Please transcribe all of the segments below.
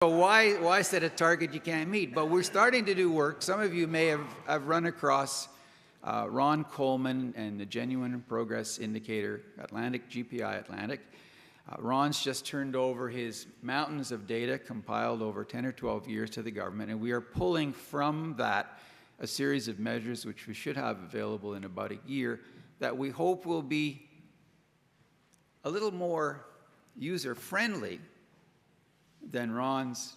So why set a target you can't meet? But we're starting to do work. Some of you may have run across Ron Coleman and the Genuine Progress Indicator Atlantic, GPI Atlantic. Ron's just turned over his mountains of data compiled over 10 or 12 years to the government, and we are pulling from that a series of measures which we should have available in about a year that we hope will be a little more user-friendly than Ron's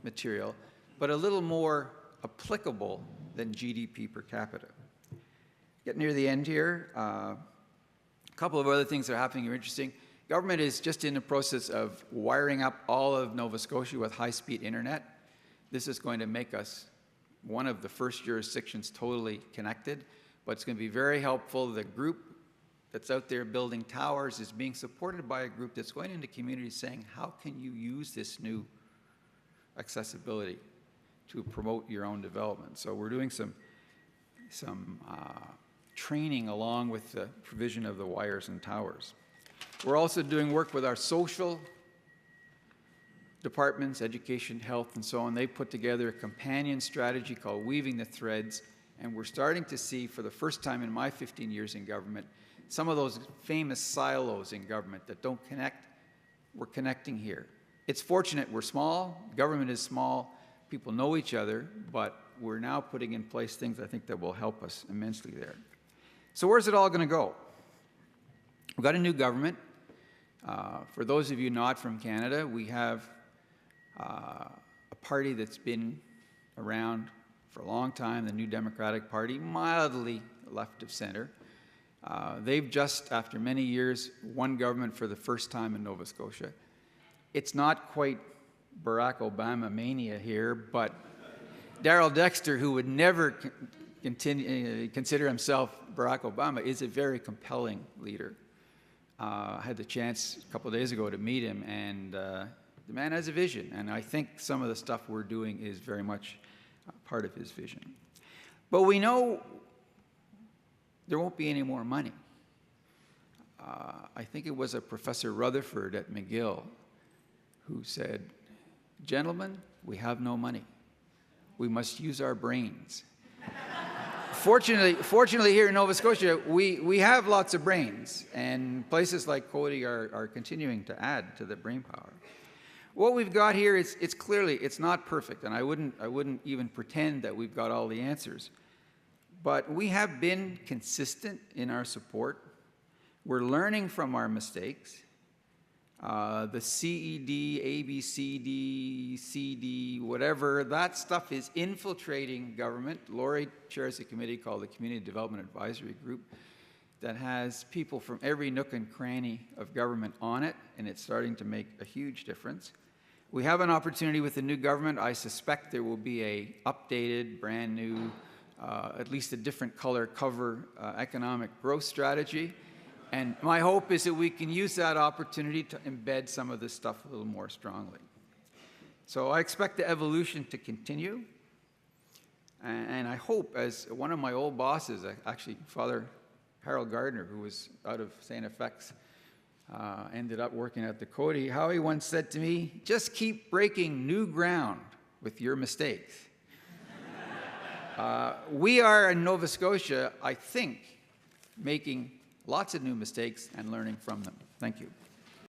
material, but a little more applicable than GDP per capita. Get near the end here. A couple of other things that are happening are interesting. Government is just in the process of wiring up all of Nova Scotia with high-speed internet. This is going to make us one of the first jurisdictions totally connected, but it's going to be very helpful. The group that's out there building towers is being supported by a group that's going into communities saying, how can you use this new accessibility to promote your own development? So we're doing some training along with the provision of the wires and towers. We're also doing work with our social departments, education, health, and so on. They put together a companion strategy called Weaving the Threads, and we're starting to see, for the first time in my 15 years in government, some of those famous silos in government that don't connect, we're connecting here. It's fortunate we're small, government is small, people know each other, but we're now putting in place things I think that will help us immensely there. So where's it all going to go? We've got a new government. For those of you not from Canada, we have a party that's been around for a long time, the New Democratic Party, mildly left of center. They've just, after many years, won government for the first time in Nova Scotia. It's not quite Barack Obama mania here, but Darrell Dexter, who would never consider himself Barack Obama, is a very compelling leader. I had the chance a couple of days ago to meet him, and the man has a vision, and I think some of the stuff we're doing is very much part of his vision. But we know there won't be any more money. I think it was a Professor Rutherford at McGill who said, "Gentlemen, we have no money. We must use our brains." Fortunately, here in Nova Scotia, we have lots of brains, and places like Cody are continuing to add to the brain power. What we've got here is, it's not perfect, and I wouldn't even pretend that we've got all the answers. But we have been consistent in our support. We're learning from our mistakes. The CED, ABCD, CD, whatever, that stuff is infiltrating government. Lori chairs a committee called the Community Development Advisory Group that has people from every nook and cranny of government on it, and it's starting to make a huge difference. We have an opportunity with the new government. I suspect there will be a updated, brand new, at least a different color cover economic growth strategy. And my hope is that we can use that opportunity to embed some of this stuff a little more strongly. So I expect the evolution to continue. And I hope, as one of my old bosses, actually Father Harold Gardner, who was out of St. FX, ended up working at the Cody, how he once said to me, "Just keep breaking new ground with your mistakes." We are in Nova Scotia, I think, making lots of new mistakes and learning from them. Thank you.